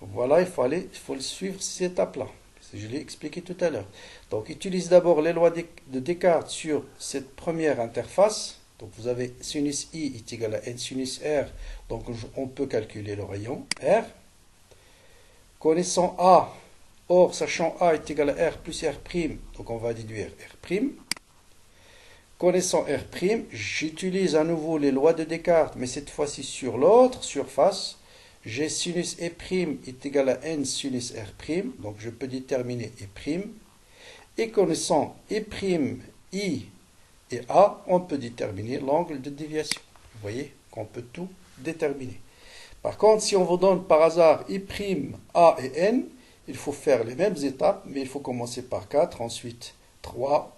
Voilà, il faut suivre ces étapes-là. Je l'ai expliqué tout à l'heure. Donc, utilise d'abord les lois de Descartes sur cette première interface. Donc, vous avez sinus I est égal à n sinus R. Donc, on peut calculer le rayon R. Connaissant A, or, sachant A est égal à R plus R', donc on va déduire R'. Connaissant R', j'utilise à nouveau les lois de Descartes, mais cette fois-ci sur l'autre surface. J'ai sinus E' est égal à n sinus R', donc je peux déterminer E'. Et connaissant E', I et A, on peut déterminer l'angle de déviation. Vous voyez qu'on peut tout déterminer. Par contre, si on vous donne par hasard I', A et N, il faut faire les mêmes étapes, mais il faut commencer par 4, ensuite 3,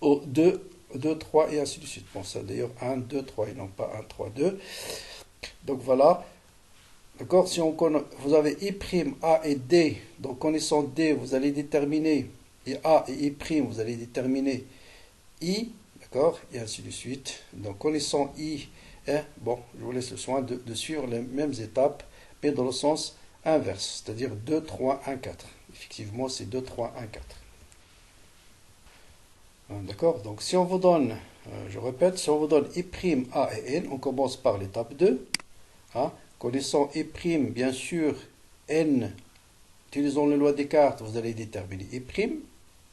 2, 3 et ainsi de suite. Bon, ça d'ailleurs 1, 2, 3 et non pas 1, 3, 2. Donc voilà. D'accord, si vous avez I', A et D, donc connaissant D, vous allez déterminer, et A et I', vous allez déterminer I, d'accord, et ainsi de suite. Donc connaissant I, bon, je vous laisse le soin de suivre les mêmes étapes, mais dans le sens inverse, c'est-à-dire 2, 3, 1, 4. Effectivement, c'est 2, 3, 1, 4. D'accord, donc si on vous donne, je répète, si on vous donne I', A et N, on commence par l'étape 2. Hein. Connaissant I', bien sûr, N, utilisant les lois de Descartes, vous allez déterminer I'.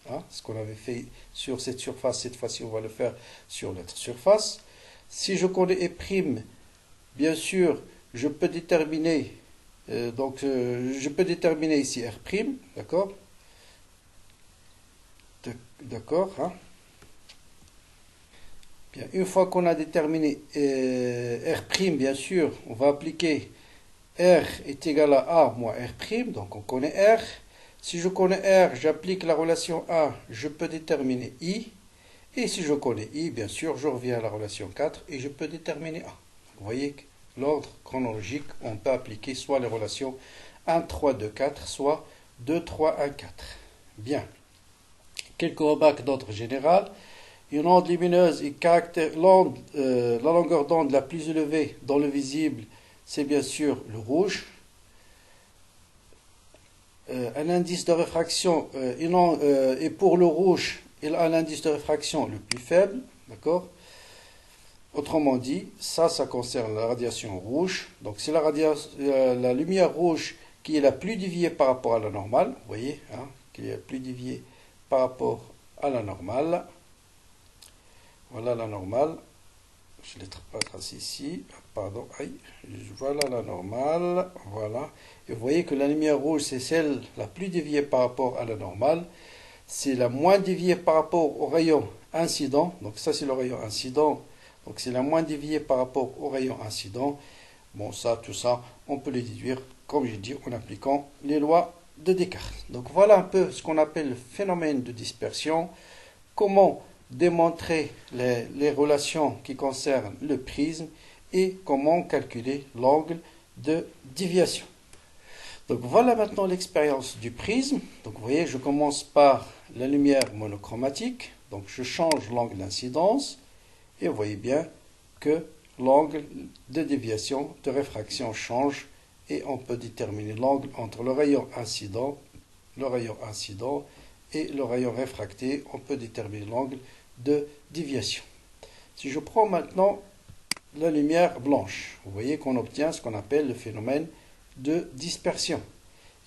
Hein, ce qu'on avait fait sur cette surface, cette fois-ci on va le faire sur l'autre surface. Si je connais E', bien sûr, je peux déterminer, je peux déterminer ici R', d'accord? D'accord, hein? Bien, une fois qu'on a déterminé R', bien sûr, on va appliquer R est égal à A moins R', donc on connaît R. Si je connais R, j'applique la relation A, je peux déterminer I. Et si je connais I, bien sûr, je reviens à la relation 4 et je peux déterminer A. Vous voyez que l'ordre chronologique, on peut appliquer soit les relations 1, 3, 2, 4, soit 2, 3, 1, 4. Bien. Quelques remarques d'ordre général. Une onde lumineuse et la longueur d'onde la plus élevée dans le visible, c'est bien sûr le rouge. Un indice de réfraction, et pour le rouge, il a l'indice de réfraction le plus faible, d'accord? Autrement dit, ça concerne la radiation rouge. Donc c'est la lumière rouge qui est la plus déviée par rapport à la normale, vous voyez, hein, qui est la plus déviée par rapport à la normale. Voilà la normale. Je l'ai pas tracé ici. Pardon. Aïe. Voilà la normale. Voilà. Et vous voyez que la lumière rouge, c'est celle la plus déviée par rapport à la normale. C'est la moins déviée par rapport au rayon incident. Donc ça, c'est le rayon incident. Donc c'est la moins déviée par rapport au rayon incident. Bon, ça, tout ça, on peut les déduire, comme j'ai dit, en appliquant les lois de Descartes. Donc voilà un peu ce qu'on appelle le phénomène de dispersion. Comment démontrer les relations qui concernent le prisme et comment calculer l'angle de déviation. Donc voilà maintenant l'expérience du prisme. Donc vous voyez, je commence par la lumière monochromatique. Donc je change l'angle d'incidence et vous voyez bien que l'angle de déviation, de réfraction change et on peut déterminer l'angle entre le rayon incident et le rayon réfracté. On peut déterminer l'angle de déviation. Si je prends maintenant la lumière blanche, vous voyez qu'on obtient ce qu'on appelle le phénomène de dispersion.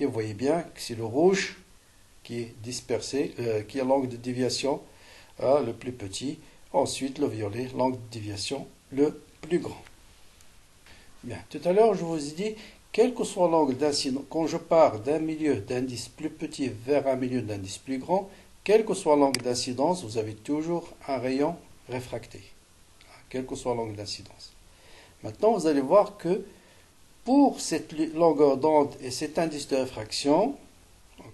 Et vous voyez bien que c'est le rouge qui est dispersé, qui est l'angle de déviation le plus petit. Ensuite, le violet, l'angle de déviation le plus grand. Bien, tout à l'heure, je vous ai dit, quel que soit l'angle d'incidence, quand je pars d'un milieu d'indice plus petit vers un milieu d'indice plus grand, quel que soit l'angle d'incidence, vous avez toujours un rayon réfracté. Quel que soit l'angle d'incidence. Maintenant, vous allez voir que pour cette longueur d'onde et cet indice de réfraction,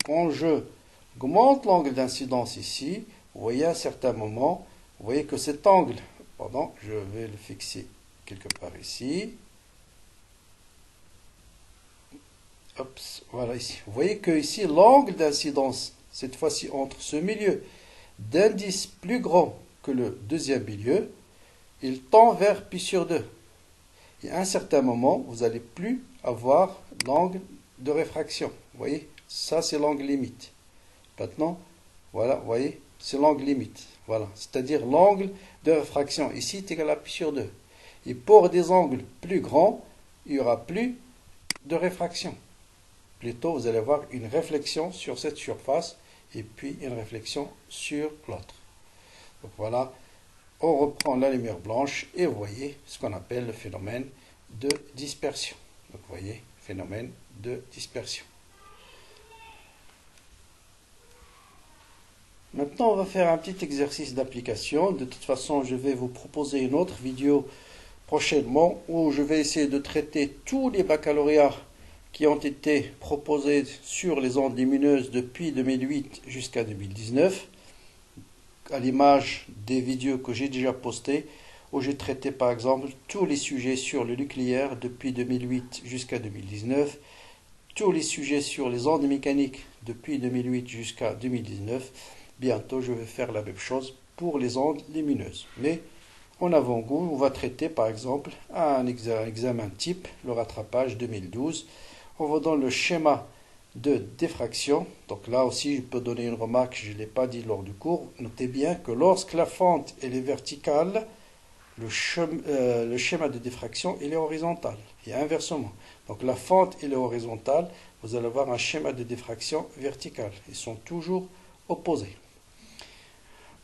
quand je augmente l'angle d'incidence ici, vous voyez à un certain moment, vous voyez que cet angle, pardon, je vais le fixer quelque part ici. Hop, voilà ici. Vous voyez que ici, l'angle d'incidence, cette fois-ci entre ce milieu d'indice plus grand que le deuxième milieu, il tend vers pi sur 2. Et à un certain moment, vous n'allez plus avoir l'angle de réfraction. Vous voyez, ça c'est l'angle limite. Maintenant, voilà, vous voyez, c'est l'angle limite. Voilà, c'est-à-dire l'angle de réfraction ici est égal à pi sur 2. Et pour des angles plus grands, il n'y aura plus de réfraction. Plutôt, vous allez avoir une réflexion sur cette surface et puis une réflexion sur l'autre. Donc voilà, on reprend la lumière blanche et vous voyez ce qu'on appelle le phénomène de dispersion. Donc vous voyez, phénomène de dispersion. Maintenant, on va faire un petit exercice d'application. De toute façon, je vais vous proposer une autre vidéo prochainement où je vais essayer de traiter tous les baccalauréats qui ont été proposés sur les ondes lumineuses depuis 2008 jusqu'à 2019, à l'image des vidéos que j'ai déjà postées, où j'ai traité par exemple tous les sujets sur le nucléaire depuis 2008 jusqu'à 2019, tous les sujets sur les ondes mécaniques depuis 2008 jusqu'à 2019. Bientôt, je vais faire la même chose pour les ondes lumineuses. Mais en avant-goût, on va traiter par exemple un examen type, le rattrapage 2012. On va dans le schéma de diffraction. Donc là aussi, je peux donner une remarque, je ne l'ai pas dit lors du cours. Notez bien que lorsque la fente elle est verticale, le schéma de diffraction il est horizontal. Et inversement. Donc la fente elle est horizontale, vous allez avoir un schéma de diffraction vertical. Ils sont toujours opposés.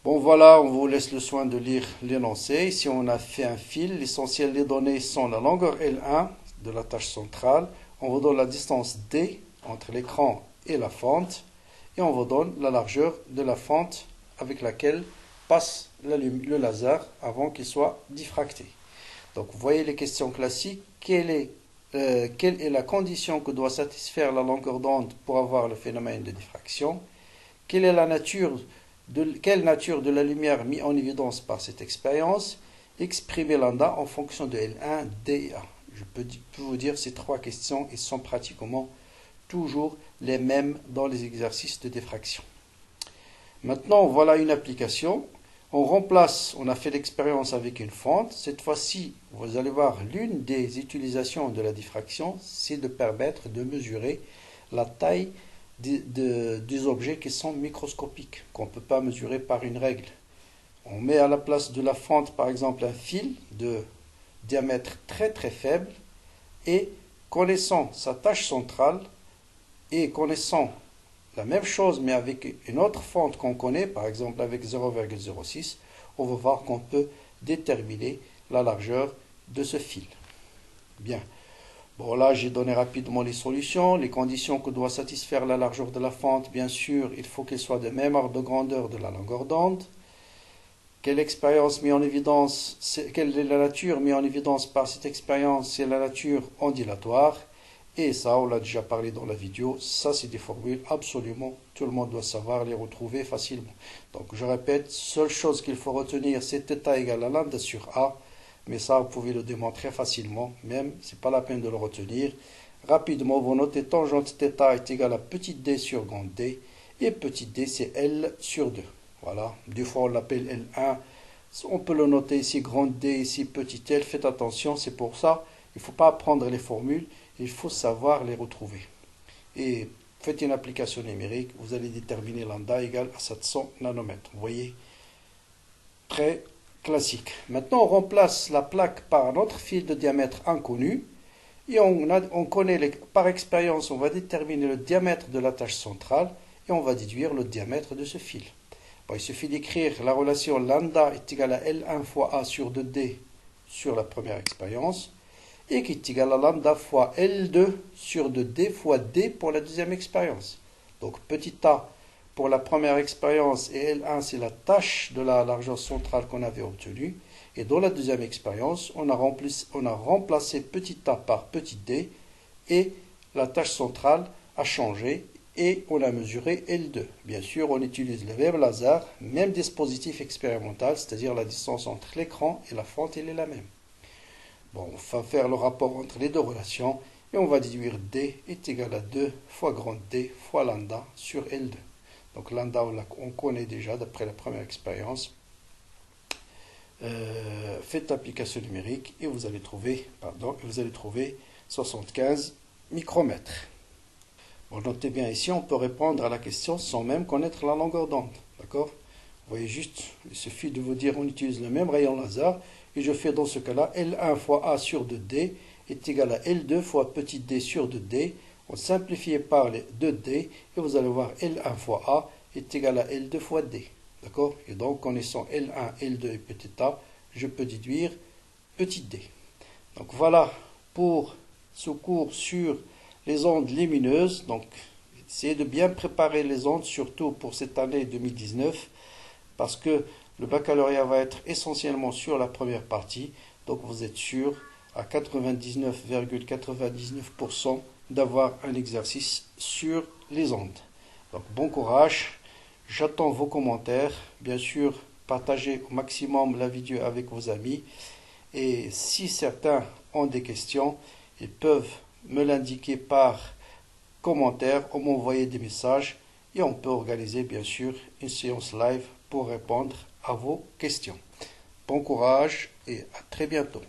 Bon voilà, on vous laisse le soin de lire l'énoncé. Ici on a fait un fil. L'essentiel des données sont la longueur L1 de la tâche centrale. On vous donne la distance D entre l'écran et la fente. Et on vous donne la largeur de la fente avec laquelle passe le laser avant qu'il soit diffracté. Donc vous voyez les questions classiques. Quelle est la condition que doit satisfaire la longueur d'onde pour avoir le phénomène de diffraction? Quelle nature de la lumière mise en évidence par cette expérience? Exprimer lambda en fonction de L1, D et A. Je peux vous dire ces trois questions, ils sont pratiquement toujours les mêmes dans les exercices de diffraction. Maintenant, voilà une application. On remplace, on a fait l'expérience avec une fente. Cette fois-ci, vous allez voir, l'une des utilisations de la diffraction, c'est de permettre de mesurer la taille des objets qui sont microscopiques, qu'on ne peut pas mesurer par une règle. On met à la place de la fente, par exemple, un fil de diamètre très très faible et connaissant sa tâche centrale et connaissant la même chose mais avec une autre fente qu'on connaît, par exemple avec 0,06, on va voir qu'on peut déterminer la largeur de ce fil. Bien. Bon, là, j'ai donné rapidement les solutions, les conditions que doit satisfaire la largeur de la fente. Bien sûr, il faut qu'elle soit de même ordre de grandeur de la longueur d'onde. Quelle expérience met en évidence, quelle est la nature mise en évidence par cette expérience? C'est la nature ondulatoire. Et ça, on l'a déjà parlé dans la vidéo. Ça, c'est des formules absolument, tout le monde doit savoir les retrouver facilement. Donc, je répète, seule chose qu'il faut retenir, c'est θ égale à lambda sur A. Mais ça, vous pouvez le démontrer facilement, même, c'est pas la peine de le retenir. Rapidement, vous notez tangente θ est égale à petit d sur grand D, et petit d, c'est L sur 2. Voilà, des fois on l'appelle L1, on peut le noter ici grand D, ici petit L, faites attention, c'est pour ça, il ne faut pas apprendre les formules, il faut savoir les retrouver. Et faites une application numérique, vous allez déterminer lambda égale à 700 nanomètres. Vous voyez, très classique. Maintenant, on remplace la plaque par un autre fil de diamètre inconnu. Et on connaît, par expérience, on va déterminer le diamètre de la tâche centrale et on va déduire le diamètre de ce fil. Bon, il suffit d'écrire la relation lambda est égale à L1 fois A sur 2D sur la première expérience et qui est égal à lambda fois L2 sur 2D fois D pour la deuxième expérience. Donc petit a pour la première expérience et L1 c'est la tâche de la largeur centrale qu'on avait obtenue. Et dans la deuxième expérience, on a remplacé petit a par petit d et la tâche centrale a changé et on a mesuré L2. Bien sûr, on utilise le même laser, même dispositif expérimental, c'est-à-dire la distance entre l'écran et la fente, elle est la même. Bon, on va faire le rapport entre les deux relations et on va déduire D est égal à 2 fois grand D fois lambda sur L2. Donc lambda, on connaît déjà d'après la première expérience. Faites l'application numérique et vous allez trouver 75 micromètres. Alors, notez bien ici, on peut répondre à la question sans même connaître la longueur d'onde. D'accord? Vous voyez juste, il suffit de vous dire, on utilise le même rayon laser, et je fais dans ce cas-là, L1 fois A sur 2D est égal à L2 fois petit d sur 2D. On simplifie par les 2D, et vous allez voir L1 fois A est égal à L2 fois D. D'accord? Et donc, connaissant L1, L2 et petit a, je peux déduire petit d. Donc voilà pour ce cours sur les ondes lumineuses. Donc, essayez de bien préparer les ondes, surtout pour cette année 2019, parce que le baccalauréat va être essentiellement sur la première partie. Donc, vous êtes sûr à 99,99% d'avoir un exercice sur les ondes. Donc, bon courage. J'attends vos commentaires. Bien sûr, partagez au maximum la vidéo avec vos amis. Et si certains ont des questions, ils peuvent me l'indiquer par commentaire ou m'envoyer des messages. Et on peut organiser, bien sûr, une séance live pour répondre à vos questions. Bon courage et à très bientôt.